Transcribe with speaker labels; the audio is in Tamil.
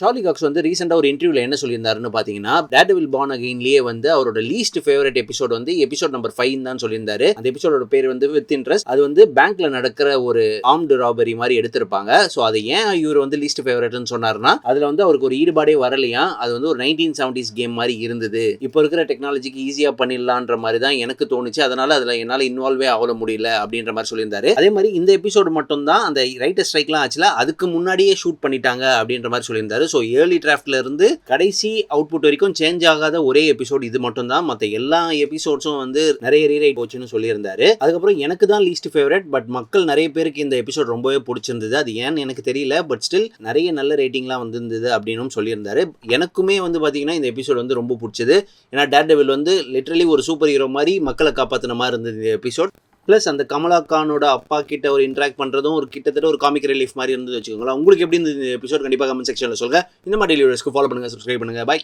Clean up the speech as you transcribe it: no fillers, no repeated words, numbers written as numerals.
Speaker 1: சார்லி காக்ஸ் வந்து ரீசெண்டா ஒரு இன்டர்வியூல என்ன சொல்லியிருந்தாருன்னு பாத்தீங்கன்னா, டேர்டெவில் பார்ன் அகைன்லயே வந்து அவரோட லீஸ்ட் ஃபேவரட் எபிசோட் வந்து எபிசோட் நம்பர் 5 தான் சொல்லியிருந்தாரு. அந்த எபிசோடோட பேர் வந்து வித் இன்ட்ரெஸ்ட். அது வந்து பேங்க்ல நடக்கிற ஒரு ஆர்ம்டு ராபரி மாதிரி எடுத்திருப்பாங்க. சோ அதை ஏன் இவர் வந்து லீஸ்ட் ஃபேவரட்னு சொன்னாருன்னா, அதுல வந்து அவருக்கு ஒரு ஈடுபாடே வரலையா. அது வந்து ஒரு 1970s கேம் மாதிரி இருந்தது. இப்போ இருக்கிற டெக்னாலஜிக்கு ஈஸியா பண்ணிடலான்ற மாதிரி தான் எனக்கு தோணுச்சு. அதனால அதுல என்னால இன்வால்வே ஆக முடியல அப்படின்ற மாதிரி சொல்லியிருந்தாரு. அதே மாதிரி இந்த எபிசோடு மட்டும் தான் அந்த ரைட்டர் ஸ்ட்ரைக்லாம் ஆச்சுல, அதுக்கு முன்னாடியே ஷூட் பண்ணிட்டாங்க அப்படின்ற மாதிரி சொல்லியிருந்தாரு. ஸோ ஏர்லி டிராஃப்ட்ல இருந்து கடைசி அவுட்புட் வரைக்கும் சேஞ்ச் ஆகாத ஒரே எபிசோட் இது மட்டும் தான். மற்ற எல்லா எபிசோட்ஸும் வந்து நிறைய ரீரைட் போச்சுன்னு சொல்லியிருந்தாரு. அதுக்கப்புறம் எனக்கு தான் லீஸ்ட் ஃபேவரட், பட் மக்கள் நிறைய பேருக்கு இந்த எபிசோட் ரொம்பவே பிடிச்சிருந்தது. அது ஏன்னு எனக்கு தெரியல, பட் ஸ்டில் நிறைய நல்ல ரேட்டிங்லாம் வந்திருந்தது அப்படின்னு சொல்லியிருந்தாரு. எனக்குமே வந்து பார்த்தீங்கன்னா இந்த எபிசோட் வந்து ரொம்ப பிடிச்சது. ஏன்னா டேர்டெவில் வந்து லிட்டரலி ஒரு சூப்பர் ஹீரோ மாதிரி மக்களை காப்பாற்றின மாதிரி இருந்தது இந்த எபிசோட். ப்ளஸ் அந்த கமலா கானோட அப்பா கிட்ட ஒரு இன்ட்ராக்ட் பண்ணுறதும் ஒரு கிட்டத்தட்ட ஒரு காமிக் ரிலீஃப் மாதிரி இருந்து வச்சுக்கோங்களேன். உங்களுக்கு எப்படி இந்த எபிசோட் கண்டிப்பாக கமெண்ட் செக்ஷனில் சொல்லுங்கள். இந்த மாதிரி டெய்லி வீடியோஸ்க்கு ஃபாலோ பண்ணுங்கள், சப்ஸ்கிரைப் பண்ணுங்கள். பை.